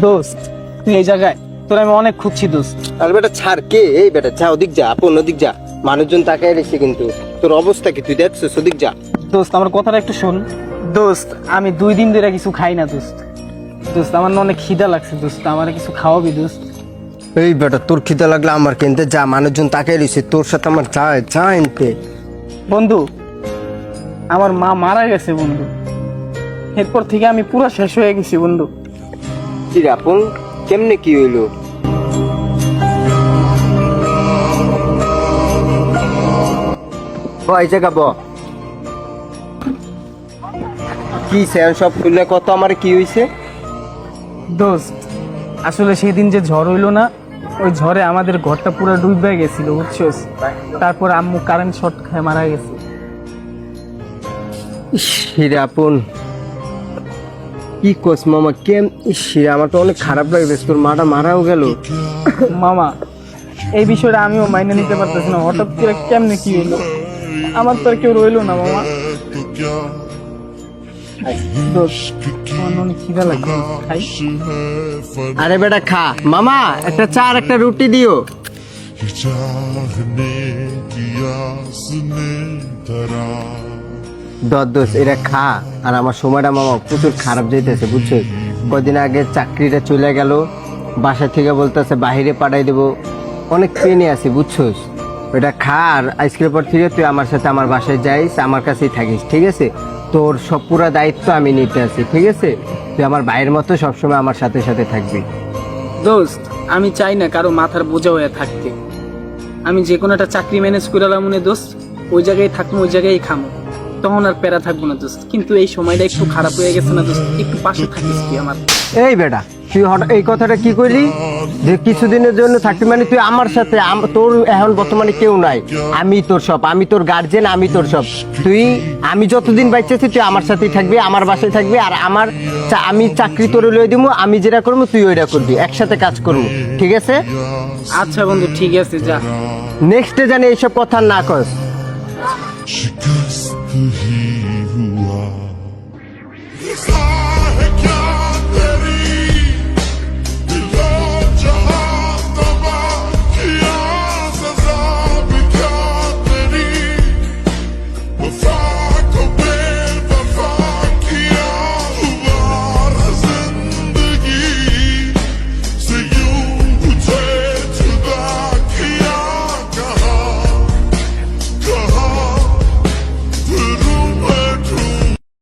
দোস্ত তুই এই জায়গায়, তোর আমি অনেক খুঁজছি দোস্ত। আর বেটা ছাড়, কে এই বেটা? যা ওদিক যা, আপন ওদিক যা, মানুষজন তাকায় রয়েছে কিন্তু। তোর অবস্থা কি তুই দেখছিস? ওদিক যা। দোস্ত আমার কথাটা একটু শোন। দোস্ত আমি 2 দিন ধরে কিছু খাই না দোস্ত। দোস্ত আমার না অনেক খিদা লাগছে দোস্ত, আমার কিছু খাওয়াবি দোস্ত? এই বেটা তোর খিদে লাগলে আমার কিনতে যা, মানুষজন তাকায় রয়েছে, তোর সাথে আমার যায় যা এনতে। বন্ধু আমার মা মারা গেছে বন্ধু, এরপর থেকে আমি পুরো শেষ হয়ে গেছি বন্ধু। কি রে আপন, কেমনে কি হইলো? এই জায়গা ব কি স্যার সব খুললে কত আমার কি হয়েছে? দোস্ত আসলে সেদিন যে ঝড় হইলো না, ওই ঝড়ে আমাদের ঘরটা পুরো ডুবে গেছিল বুঝছস। তারপর আম্মু কারেন্ট শর্ট খেয়ে মারা গেছে। রে আপন কি কোস মামা, কেম আমার তো অনেক খারাপ লাগবে, তোর মাটা মারাও গেল। মামা এই বিষয়টা আমিও মাইনে নিতে পারতেছি না, হঠাৎ করে কেমনে কি হইলো, আমার তো আর কেউ রইলো না মামা। দোস্ত আমার না অনেক খিদা লাগছে, খাই। আরে বেটা খা মামা, একটা চা আর একটা রুটি দিও। দোষ এটা খা। আর আমার সময়টা মামা প্রচুর খারাপ যাইতেছে বুঝছো। কদিন আগে চাকরিটা চলে গেল, বাসা থেকে বলতেছে বাহিরে পাঠাই দেবো, অনেক পেনে আছি বুঝছোস। ওটা খা, আর আজকের পর থেকে তুই আমার সাথে আমার বাসায় যাইস, আমার কাছেই থাকিস, ঠিক আছে? তোর সব পুরা দায়িত্ব আমি নিতে আছি, ঠিক আছে? তুই আমার ভাইয়ের মতো সবসময় আমার সাথে সাথে থাকবি। দোস্ত আমি চাই না কারো মাথার বোঝা হয়ে থাকতে, আমি যে কোনো একটা চাকরি ম্যানেজ করে মনে দোস্ত, ওই জায়গায় থাকবো, ওই জায়গায় খামো, তখন আর প্যারা থাকবো না দোস্ত। কিন্তু এই সময়টা একটু খারাপ হয়ে গেছে না দোস্ত, একটু পাশে থাকিস তুই আমার। এই বেটা তুই হঠাৎ এই কথাটা কি কইলি যে কিছুদিনের জন্য থাকবি? মানে তুই আমার সাথে, তোর এখন বর্তমানে কেউ নাই, আমি তোর সব, আমি তোর গার্জেন, আমি তোর সব। তুই আমি যতদিন বাইচেছি তুই আমার সাথেই থাকবি, আমার বাসায় থাকবি, আর আমার আমি চাকরি তোরে লই দিব, আমি যেটা করবো তুই ওইটা করবি, একসাথে কাজ করবো, ঠিক আছে? আচ্ছা বন্ধু ঠিক আছে, যা। নেক্সটে জানি এইসব কথা না কস। शिकस्त ही हुआ